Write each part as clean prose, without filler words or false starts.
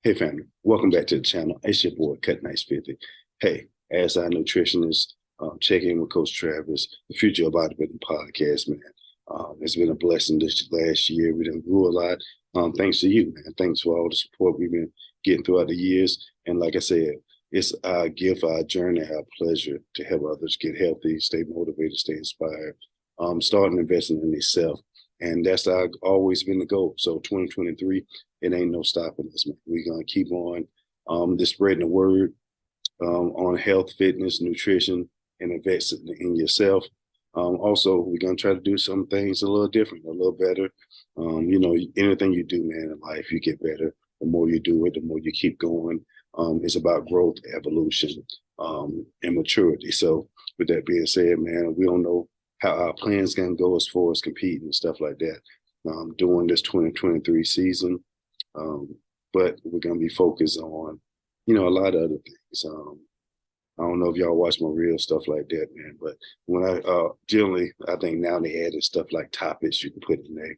Hey family, welcome back to the channel. It's your boy Cutnice50. Hey, as our nutritionist, check in with Coach Travis, the Future of Bodybuilding podcast, man. It's been a blessing this last year. We done grew a lot. Thanks to you, man. Thanks for all the support we've been getting throughout the years. And like I said, it's our gift, our journey, our pleasure to help others get healthy, stay motivated, stay inspired, start investing in themselves. And that's always been the goal. So 2023, it ain't no stopping us, man. We're going to keep on just spreading the word on health, fitness, nutrition, and investing in yourself. Also, we're going to try to do some things a little different, a little better. Anything you do, man, in life, you get better. The more you do it, the more you keep going. It's about growth, evolution, and maturity. So with that being said, man, we don't know how our plans can go as far as competing and stuff like that during this 2023 season. But we're going to be focused on, a lot of other things. I don't know if y'all watch my real stuff like that, man, but when I think now they added stuff like topics you can put in there.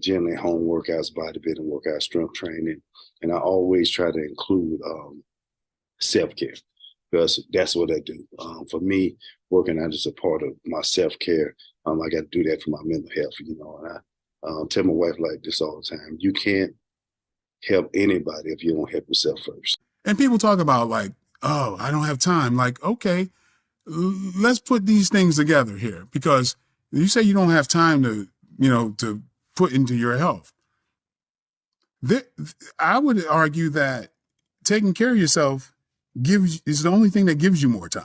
Generally home workouts, bodybuilding workouts, strength training. And I always try to include self-care, because that's what I do. For me, working out is a part of my self-care. I got to do that for my mental health, and I tell my wife like this all the time: you can't help anybody if you don't help yourself first. And people talk about like, oh, I don't have time. Like, okay, let's put these things together here, because you say you don't have time to put into your health. I would argue that taking care of yourself is the only thing that gives you more time.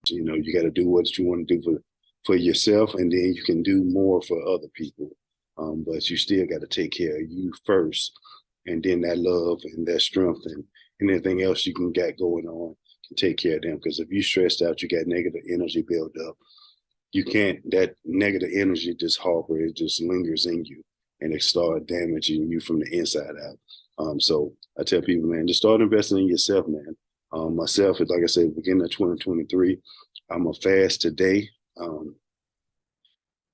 You got to do what you want to do for yourself, and then you can do more for other people. But you still got to take care of you first, and then that love and that strength and anything else you can get going on can take care of them. Because if you're stressed out, you got negative energy build up. You can't, that negative energy just harbor, it just lingers in you, and it start damaging you from the inside out. So I tell people, man, just start investing in yourself, man. Myself, like I said, beginning of 2023, I'm a fast today.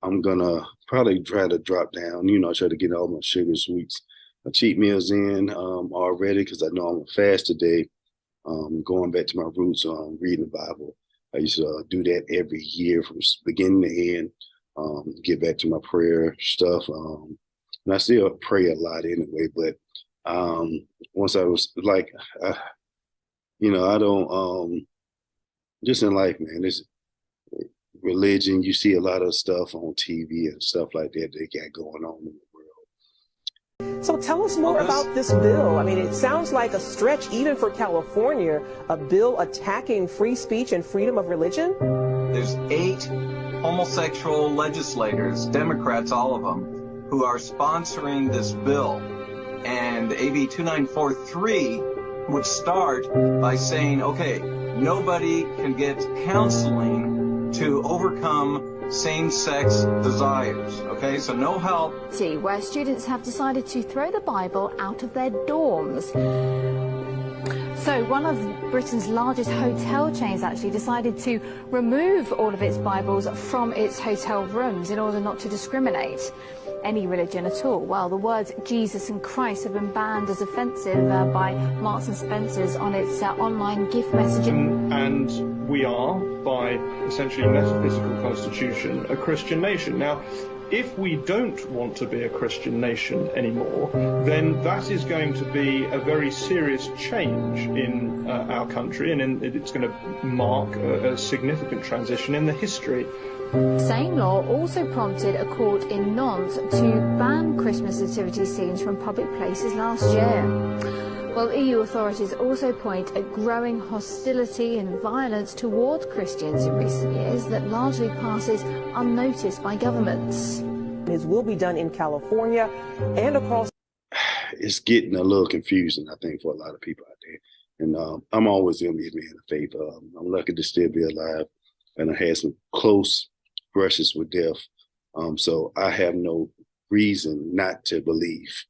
I'm gonna probably try to drop down, try to get all my sugar, sweets, my cheat meals in already, because I know I'm a fast today. Going back to my roots, reading the Bible. I used to do that every year from beginning to end. Get back to my prayer stuff. And I still pray a lot anyway, but once I was like, I don't, just in life, man, this religion, you see a lot of stuff on TV and stuff like that they got going on in the world. So tell us more about this bill. I mean, it sounds like a stretch even for California, a bill attacking free speech and freedom of religion. There's 8 homosexual legislators, Democrats, all of them, who are sponsoring this bill. And AB 2943 would start by saying, okay, nobody can get counseling to overcome same-sex desires, okay? So no help. Where students have decided to throw the Bible out of their dorms. So one of Britain's largest hotel chains actually decided to remove all of its Bibles from its hotel rooms in order not to discriminate any religion at all. Well, the words Jesus and Christ have been banned as offensive by Marks and Spencer's on its online gift messaging. And we are, by essentially metaphysical constitution, a Christian nation. Now, if we don't want to be a Christian nation anymore, then that is going to be a very serious change in our country, and it's going to mark a significant transition in the history. Same law also prompted a court in Nantes to ban Christmas nativity scenes from public places last year. Well, EU authorities also point at growing hostility and violence towards Christians in recent years that largely passes unnoticed by governments. This will be done in California and across. It's getting a little confusing, I think, for a lot of people out there. And I'm always going to be a man of faith. I'm lucky to still be alive, and I had some close brushes with death. So I have no reason not to believe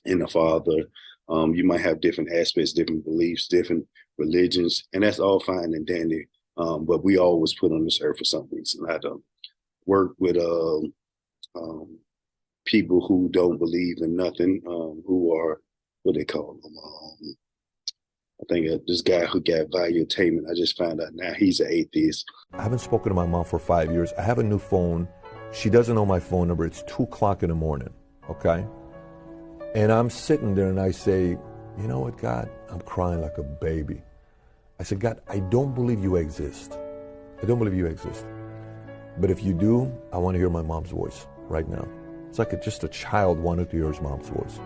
in the Father. You might have different aspects, different beliefs, different religions, and that's all fine and dandy. But we always put on this earth for some reason. I don't work with people who don't believe in nothing, who are what they call them. I think this guy who got valuetainment, I just found out now he's an atheist. I haven't spoken to my mom for 5 years. I have a new phone. She doesn't know my phone number. It's 2 o'clock in the morning, okay? And I'm sitting there and I say, you know what, God? I'm crying like a baby. I said, God, I don't believe you exist. I don't believe you exist. But if you do, I want to hear my mom's voice right now. It's like just a child wanted to hear his mom's voice.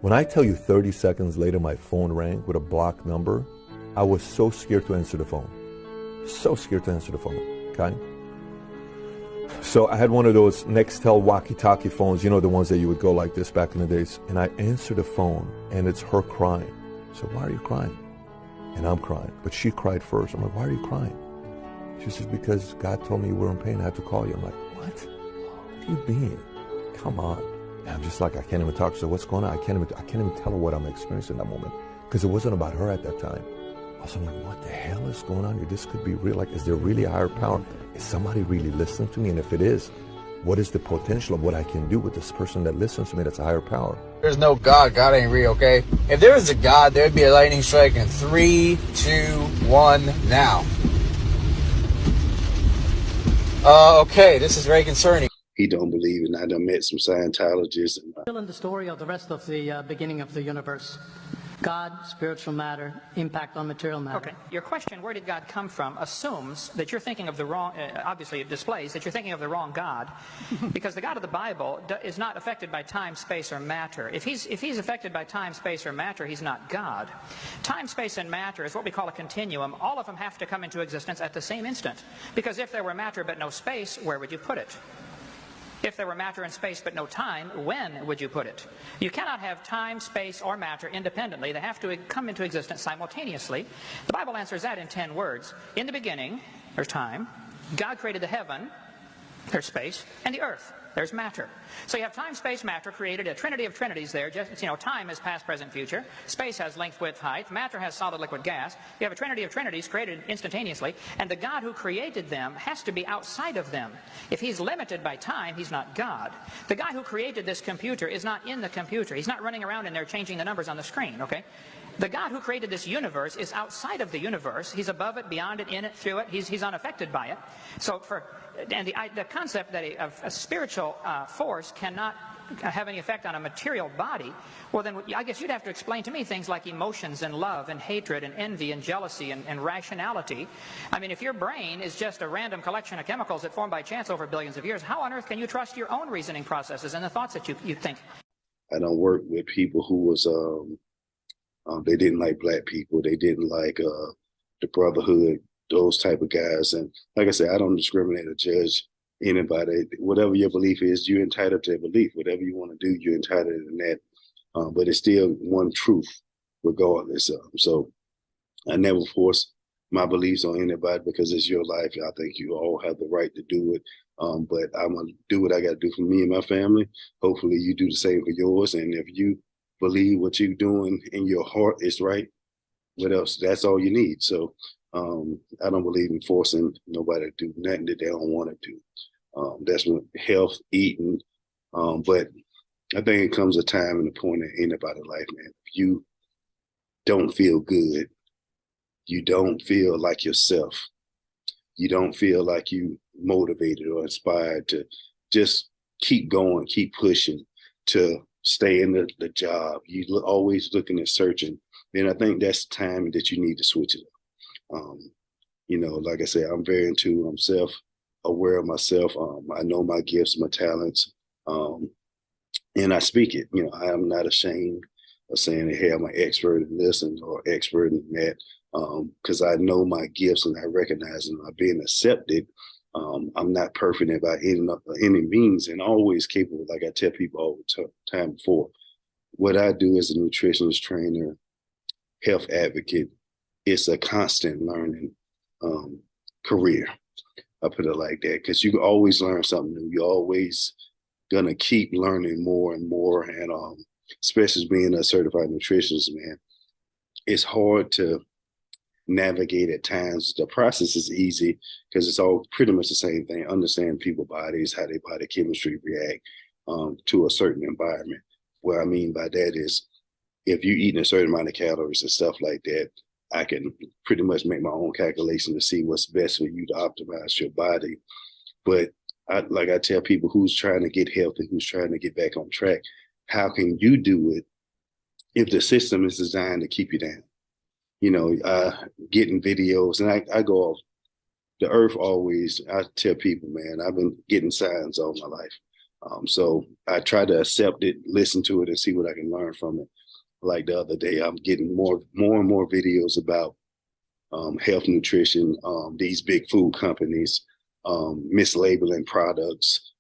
When I tell you 30 seconds later my phone rang with a blocked number, I was so scared to answer the phone. So scared to answer the phone, okay? So I had one of those Nextel walkie-talkie phones, you know, the ones that you would go like this back in the days. And I answered the phone, and it's her crying. So why are you crying? And I'm crying. But she cried first. I'm like, why are you crying? She says, because God told me you were in pain. I had to call you. I'm like, what? What are you being? Come on. And I'm just like, I can't even talk. So what's going on? I can't even tell her what I'm experiencing in that moment. Because it wasn't about her at that time. Also, I'm like, what the hell is going on here? This could be real. Like, is there really a higher power? Is somebody really listening to me? And if it is, what is the potential of what I can do with this person that listens to me that's a higher power? There's no God. God ain't real, okay? If there was a God, there'd be a lightning strike in 3, 2, 1, now. Okay, this is very concerning. He don't believe, and I done met some Scientologists. Still in the story of the rest of the beginning of the universe. God, spiritual matter, impact on material matter. Okay. Your question, where did God come from, assumes that you're thinking of the wrong, obviously it displays that you're thinking of the wrong God, because the God of the Bible is not affected by time, space, or matter. If he's affected by time, space, or matter, he's not God. Time, space, and matter is what we call a continuum. All of them have to come into existence at the same instant. Because if there were matter but no space, where would you put it? If there were matter and space but no time, when would you put it? You cannot have time, space, or matter independently. They have to come into existence simultaneously. The Bible answers that in 10 words. In the beginning, there's time. God created the heaven, there's space, and the earth, there's matter. So you have time, space, matter created a trinity of trinities there. Just, time is past, present, future. Space has length, width, height. Matter has solid, liquid, gas. You have a trinity of trinities created instantaneously. And the God who created them has to be outside of them. If he's limited by time, he's not God. The guy who created this computer is not in the computer. He's not running around in there changing the numbers on the screen, okay? The God who created this universe is outside of the universe. He's above it, beyond it, in it, through it. He's unaffected by it. So the concept that a spiritual force cannot have any effect on a material body, well then I guess you'd have to explain to me things like emotions and love and hatred and envy and jealousy and rationality. I mean, if your brain is just a random collection of chemicals that formed by chance over billions of years, how on earth can you trust your own reasoning processes and the thoughts that you think? I don't work with people who was they didn't like black people. They didn't like the brotherhood, those type of guys. And like I said, I don't discriminate or judge anybody. Whatever your belief is, you're entitled to a belief. Whatever you want to do, you're entitled to that. But it's still one truth, regardless. So I never force my beliefs on anybody because it's your life. I think you all have the right to do it. But I'm going to do what I got to do for me and my family. Hopefully you do the same for yours. And if you believe what you're doing in your heart is right, what else? That's all you need. So I don't believe in forcing nobody to do nothing that they don't want to do. That's when health, eating. But I think it comes a time and a point in anybody's life, man. If you don't feel good, you don't feel like yourself, you don't feel like you motivated or inspired to just keep going, keep pushing, to stay in the job. You always looking and searching. Then I think that's the time that you need to switch it up. Like I said, I'm very I'm self-aware of myself. I know my gifts, my talents, and I speak it. I am not ashamed of saying, hey, I'm an expert in this or expert in that, because I know my gifts and I recognize them. I'm being accepted. I'm not perfect by any means, and always capable, like I tell people all the time before. What I do as a nutritionist trainer, health advocate, it's a constant learning career. I put it like that, because you always learn something new. You're always going to keep learning more and more, and especially being a certified nutritionist, man, it's hard to navigate at times. The process is easy because it's all pretty much the same thing. Understand people's bodies, how their body chemistry react to a certain environment. What I mean by that is if you're eating a certain amount of calories and stuff like that, I can pretty much make my own calculation to see what's best for you to optimize your body. But I tell people who's trying to get healthy, who's trying to get back on track, how can you do it if the system is designed to keep you down? Getting videos, and I go off the earth always. I tell people, man, I've been getting signs all my life. So I try to accept it, listen to it, and see what I can learn from it. Like the other day, I'm getting more and more videos about health, nutrition, these big food companies mislabeling products.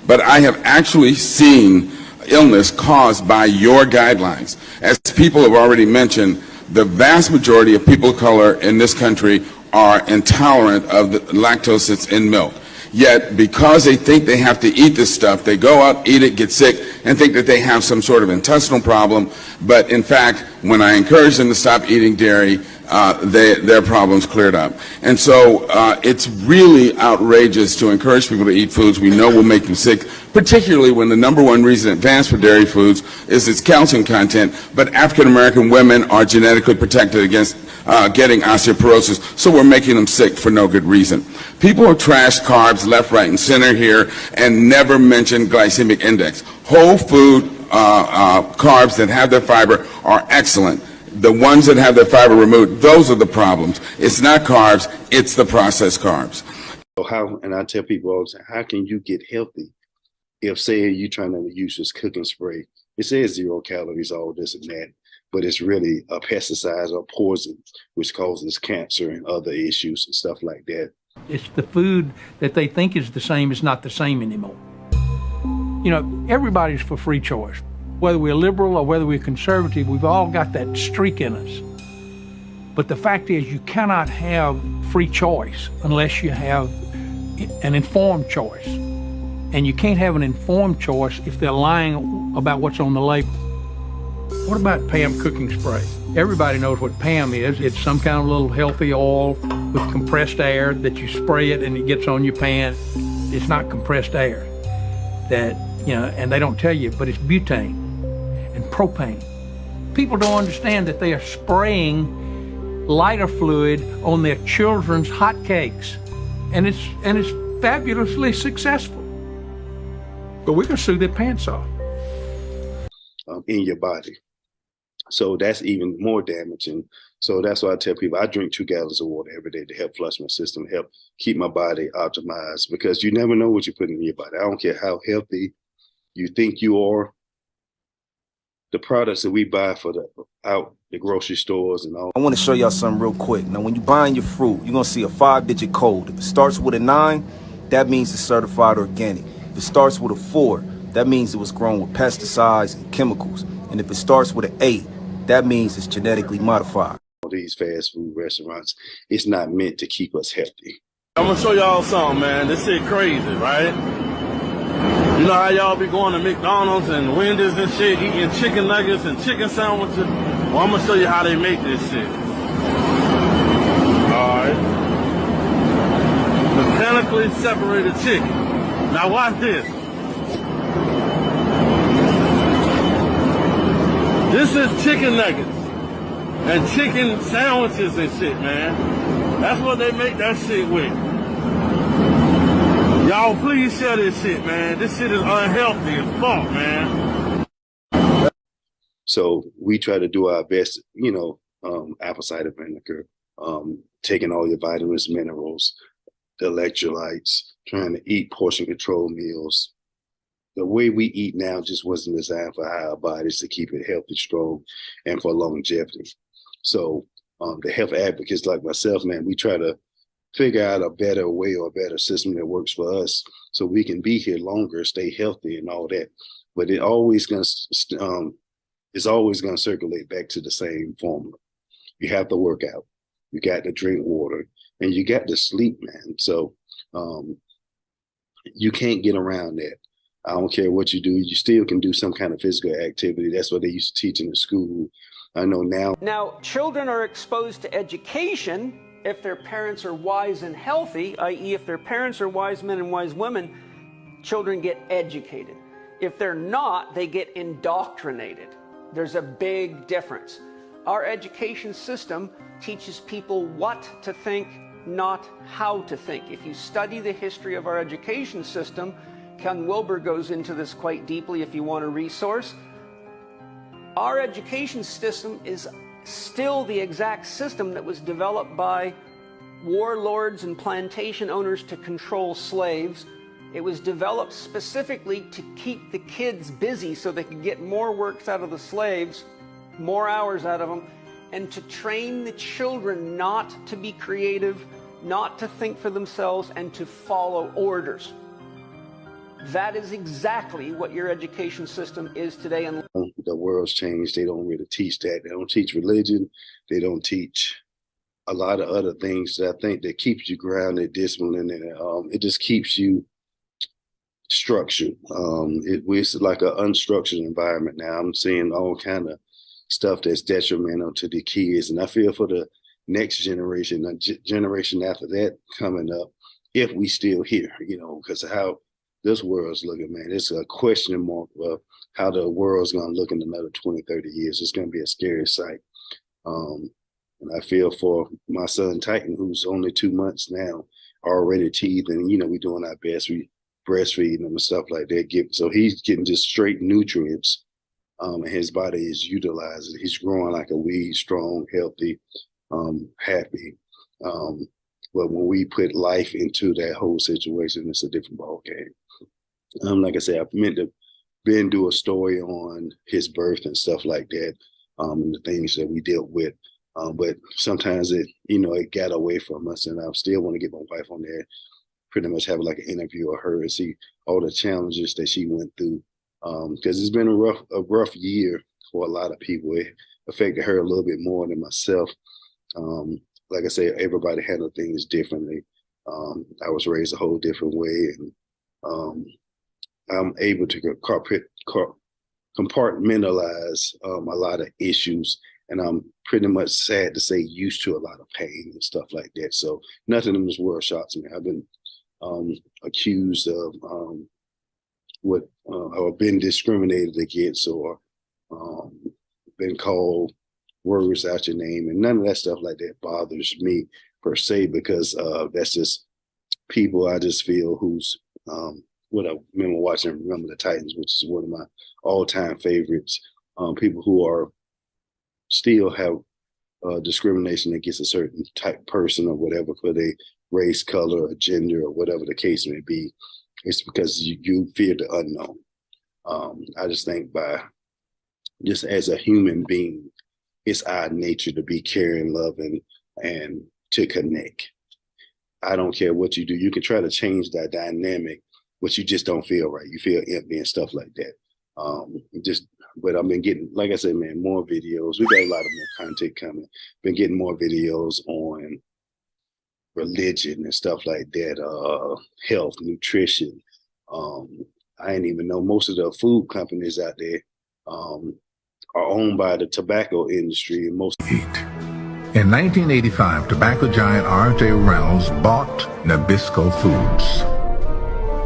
But I have actually seen illness caused by your guidelines. As people have already mentioned, the vast majority of people of color in this country are intolerant of the lactose that's in milk. Yet, because they think they have to eat this stuff, they go out, eat it, get sick, and think that they have some sort of intestinal problem. But in fact, when I encourage them to stop eating dairy, their problems cleared up. And so it's really outrageous to encourage people to eat foods we know will make them sick, particularly when the number one reason advanced for dairy foods is its calcium content. But African American women are genetically protected against getting osteoporosis, so we're making them sick for no good reason. People have trashed carbs left, right, and center here and never mentioned glycemic index. Whole food carbs that have their fiber are excellent. The ones that have their fiber removed, those are the problems. It's not carbs, it's the processed carbs. So and I tell people all the time, how can you get healthy if, say, you're trying to use this cooking spray? It says 0 calories, all this and that, but it's really a pesticide or poison, which causes cancer and other issues and stuff like that. It's the food that they think is the same is not the same anymore. Everybody's for free choice. Whether we're liberal or whether we're conservative, we've all got that streak in us. But the fact is, you cannot have free choice unless you have an informed choice. And you can't have an informed choice if they're lying about what's on the label. What about PAM cooking spray? Everybody knows what PAM is. It's some kind of little healthy oil with compressed air that you spray it and it gets on your pan. It's not compressed air. And they don't tell you, but it's butane and propane. People don't understand that they are spraying lighter fluid on their children's hot cakes, and it's fabulously successful. But we're gonna sue their pants off. In your body. So that's even more damaging. So that's why I tell people I drink 2 gallons of water every day to help flush my system, help keep my body optimized, because you never know what you're putting in your body. I don't care how healthy you think you are. The products that we buy out the grocery stores and all. I want to show y'all something real quick. Now, when you're buying your fruit, you're going to see a 5-digit code. If it starts with a 9, that means it's certified organic. If it starts with a 4, that means it was grown with pesticides and chemicals. And if it starts with an 8, that means it's genetically modified. These fast food restaurants, it's not meant to keep us healthy. I'm going to show y'all something, man. This shit crazy, right? You know how y'all be going to McDonald's and Wendy's and shit, eating chicken nuggets and chicken sandwiches? Well, I'm going to show you how they make this shit. Alright. Mechanically separated chicken. Now watch this. This is chicken nuggets and chicken sandwiches and shit, man. That's what they make that shit with. Y'all please share this shit, man. This shit is unhealthy as fuck, man. So we try to do our best, apple cider vinegar, taking all your vitamins, minerals, the electrolytes, trying to eat portion control meals. The way we eat now just wasn't designed for our bodies to keep it healthy, strong, and for longevity. So the health advocates like myself, man, we try to figure out a better way or a better system that works for us so we can be here longer, stay healthy and all that. But it's always going to circulate back to the same formula. You have to work out, you got to drink water, and you got to sleep, man. So you can't get around that. I don't care what you do, you still can do some kind of physical activity. That's what they used to teach in the school. I know now. Now, children are exposed to education if their parents are wise and healthy, i.e. if their parents are wise men and wise women, children get educated. If they're not, they get indoctrinated. There's a big difference. Our education system teaches people what to think, not how to think. If you study the history of our education system, Ken Wilber goes into this quite deeply if you want a resource. Our education system is still the exact system that was developed by warlords and plantation owners to control slaves. It was developed specifically to keep the kids busy so they could get more works out of the slaves, more hours out of them, and to train the children not to be creative, not to think for themselves, and to follow orders. That is exactly what your education system is today. And the world's changed. They don't really teach that. They don't teach religion. They don't teach a lot of other things that I think that keeps you grounded, disciplined, and it just keeps you structured. It's like an unstructured environment now. I'm seeing all kind of stuff that's detrimental to the kids, and I feel for the next generation, the generation after that coming up, if we still here, because of how this world's looking, man. It's a question mark of how the world's going to look in another 20, 30 years. It's going to be a scary sight. And I feel for my son, Titan, who's only 2 months now, already teething. We're doing our best. We breastfeeding him and stuff like that. So he's getting just straight nutrients, and his body is utilizing. He's growing like a weed, strong, healthy, happy. But when we put life into that whole situation, it's a different ballgame. Like I said, I've meant to do a story on his birth and stuff like that, and the things that we dealt with. But sometimes it got away from us, and I still want to get my wife on there, pretty much have like an interview of her and see all the challenges that she went through. Because it's been a rough year for a lot of people. It affected her a little bit more than myself. Like I said, everybody handled things differently. I was raised a whole different way, and I'm able to compartmentalize a lot of issues, and I'm pretty much, sad to say, used to a lot of pain and stuff like that. So nothing in this world shocks me. I've been accused of or been discriminated against, or been called words out your name, and none of that stuff like that bothers me per se, because that's just people I just feel who's what I remember watching Remember the Titans, which is one of my all-time favorites. People who are still have discrimination against a certain type person or whatever for their race, color, or gender, or whatever the case may be. It's because you fear the unknown. I just think just as a human being, it's our nature to be caring, loving, and to connect. I don't care what you do. You can try to change that dynamic, but you just don't feel right. You feel empty and stuff like that. But I've been getting, like I said, man, more videos. We got a lot of more content coming. Been getting more videos on religion and stuff like that, health, nutrition. I didn't even know most of the food companies out there are owned by the tobacco industry. And most. In 1985, tobacco giant R.J. Reynolds bought Nabisco Foods.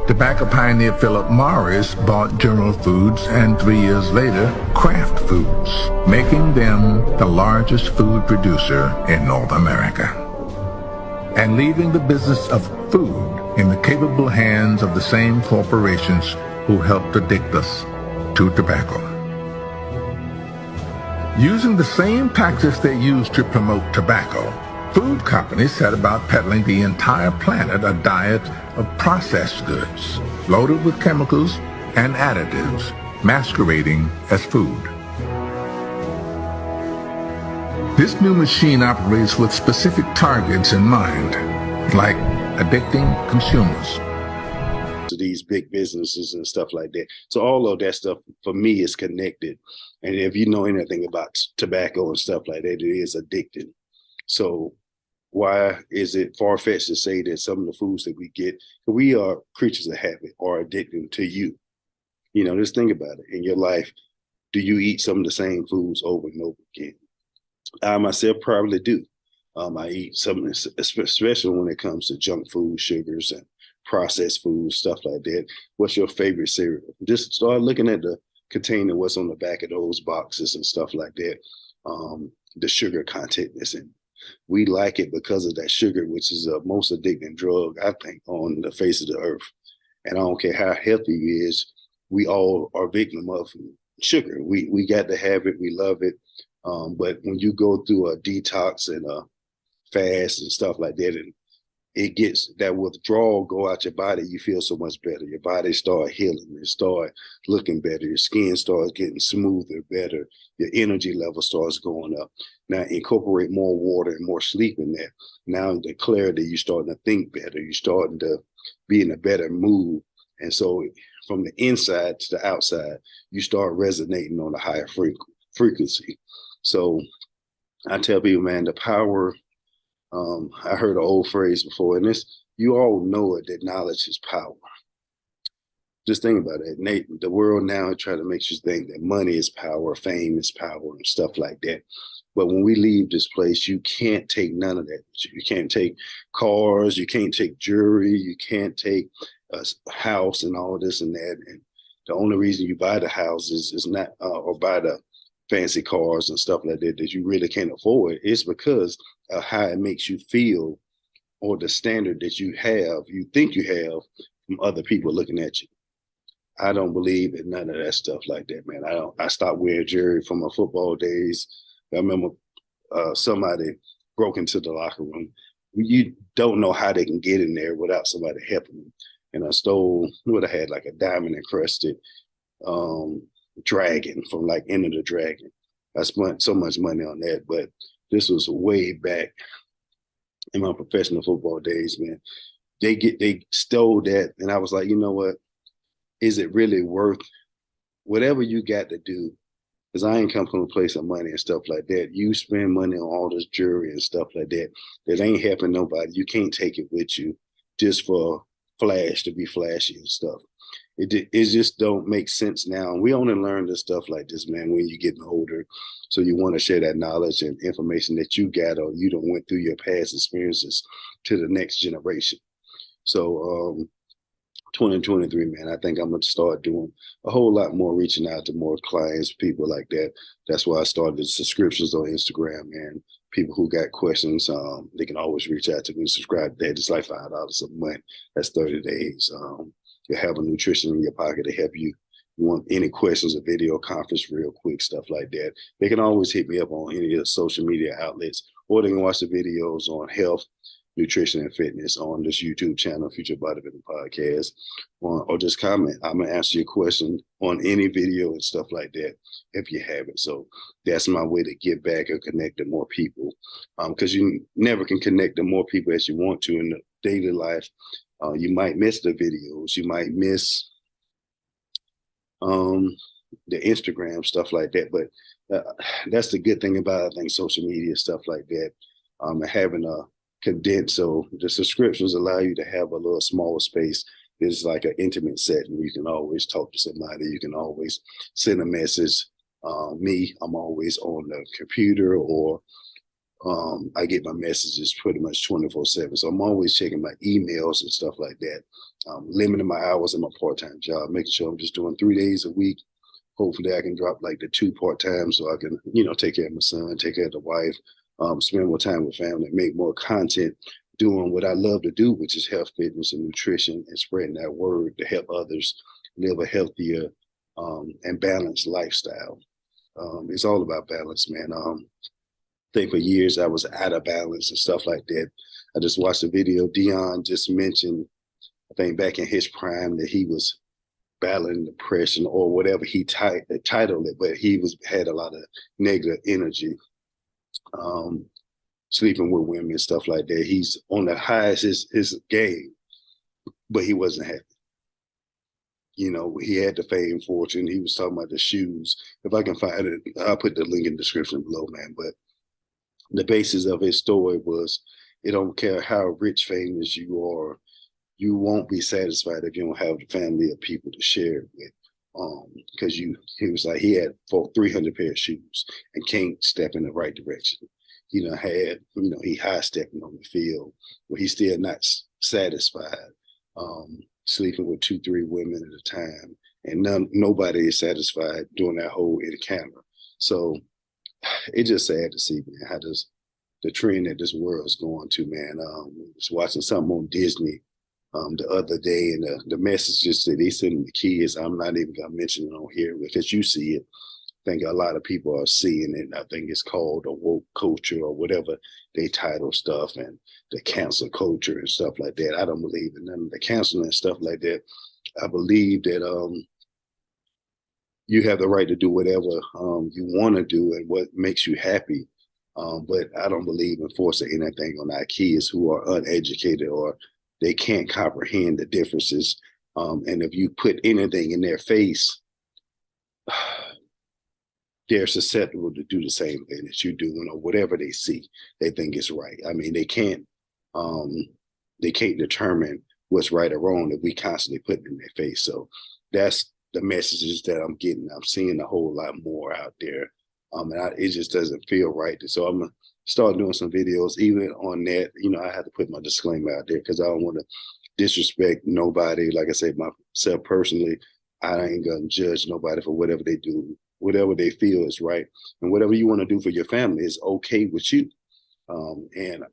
Tobacco pioneer Philip Morris bought General Foods, and 3 years later, Kraft Foods, making them the largest food producer in North America, and leaving the business of food in the capable hands of the same corporations who helped addict us to tobacco. Using the same tactics they used to promote tobacco, food companies set about peddling the entire planet a diet of processed goods, loaded with chemicals and additives, masquerading as food. This new machine operates with specific targets in mind, like addicting consumers. To these big businesses and stuff like that. So all of that stuff for me is connected. And if you know anything about tobacco and stuff like that, it is addicting. So why is it far-fetched to say that some of the foods that we get, we are creatures of habit, are addicting to you? Just think about it. In your life, do you eat some of the same foods over and over again? I myself probably do. I eat some, especially when it comes to junk food, sugars, and processed food, stuff like that. What's your favorite cereal? Just start looking at the container, what's on the back of those boxes and stuff like that. The sugar content is in. We like it because of that sugar, which is the most addicting drug, I think, on the face of the earth. And I don't care how healthy it is, we all are victim of sugar. We got to have it. We love it. But when you go through a detox and a fast and stuff like that, and it gets that withdrawal go out your body, you feel so much better. Your body start healing, it start looking better, your skin starts getting smoother, better, your energy level starts going up. Now incorporate more water and more sleep in there. Now the clarity, you're starting to think better, you're starting to be in a better mood. And so from the inside to the outside, you start resonating on a higher frequency. So I tell people, man, the power, I heard an old phrase before, and this, you all know it, that knowledge is power. Just think about it. Nate, the world now try to make you think that money is power, fame is power, and stuff like that. But when we leave this place, you can't take none of that. You can't take cars, you can't take jewelry, you can't take a house and all this and that. And the only reason you buy the houses is not, or buy the fancy cars and stuff like that, that you really can't afford. It's because of how it makes you feel, or the standard that you have, you think you have, from other people looking at you. I don't believe in none of that stuff like that, man. I stopped wearing jewelry from my football days. I remember somebody broke into the locker room. You don't know how they can get in there without somebody helping them. And I stole what I had, like a diamond encrusted dragon from like Enter the Dragon. I spent so much money on that, but this was way back in my professional football days, man. They stole that, and I was like, you know what? Is it really worth whatever you got to do? Because I ain't come from a place of money and stuff like that. You spend money on all this jewelry and stuff like that. That ain't helping nobody. You can't take it with you just for flash, to be flashy and stuff. It just don't make sense now. We only learn this stuff like this, man, when you're getting older. So you want to share that knowledge and information that you got, or you don't went through your past experiences, to the next generation. So 2023, man, I think I'm going to start doing a whole lot more, reaching out to more clients, people like that. That's why I started subscriptions on Instagram, man. People who got questions, they can always reach out to me, subscribe to that. It's like $5 a month. That's 30 days. You have a nutrition in your pocket to help you. You want any questions, a video conference real quick, stuff like that. They can always hit me up on any of the social media outlets, or they can watch the videos on health, nutrition, and fitness on this YouTube channel, Future Bodybuilding Podcast, or just comment. I'm going to answer your question on any video and stuff like that if you have it. So that's my way to get back and connect to more people, because you never can connect to more people as you want to in the daily life. You might miss the videos. You might miss the Instagram, stuff like that. But that's the good thing about, I think, social media, stuff like that, and having a condensed. So the subscriptions allow you to have a little smaller space. It's like an intimate setting. You can always talk to somebody. You can always send a message. Me, I'm always on the computer, or I get my messages pretty much 24/7. So I'm always checking my emails and stuff like that. Limiting my hours in my part-time job, making sure I'm just doing 3 days a week. Hopefully I can drop like the 2 part-time, so I can, take care of my son, take care of the wife, spend more time with family, make more content, doing what I love to do, which is health, fitness, and nutrition, and spreading that word to help others live a healthier and balanced lifestyle. It's all about balance, man. I think for years I was out of balance and stuff like that. I just watched a video. Dion just mentioned, I think back in his prime, that he was battling depression or whatever he titled it, but he had a lot of negative energy, sleeping with women and stuff like that. He's on the highest his game, but he wasn't happy. He had the fame, fortune. He was talking about the shoes. If I can find it, I'll put the link in the description below, man. But the basis of his story was, it don't care how rich, famous you are, you won't be satisfied if you don't have the family of people to share it with. Because he was like, he had 300 pair of shoes and can't step in the right direction. He high stepping on the field, but he's still not satisfied. sleeping with 2-3 women at a time, and nobody is satisfied doing that whole encounter. So it's just sad to see, man, how the trend that this world is going to, man. Just watching something on Disney the other day, and the messages that they sending the kids, I'm not even gonna mention it on here because you see it. I think a lot of people are seeing it. I think it's called a woke culture or whatever they title stuff, and the cancel culture and stuff like that. I don't believe in none of the canceling and stuff like that. I believe that you have the right to do whatever you want to do and what makes you happy. But I don't believe in forcing anything on our kids who are uneducated or they can't comprehend the differences. And if you put anything in their face, they're susceptible to do the same thing that you're doing or whatever they see, they think is right. I mean, they can't determine what's right or wrong if we constantly put it in their face. So that's the messages that I'm getting. I'm seeing a whole lot more out there. And it just doesn't feel right. So I'm going to start doing some videos, even on that. You know, I have to put my disclaimer out there because I don't want to disrespect nobody. Like I said, myself personally, I ain't going to judge nobody for whatever they do. Whatever they feel is right. And whatever you want to do for your family is okay with you. And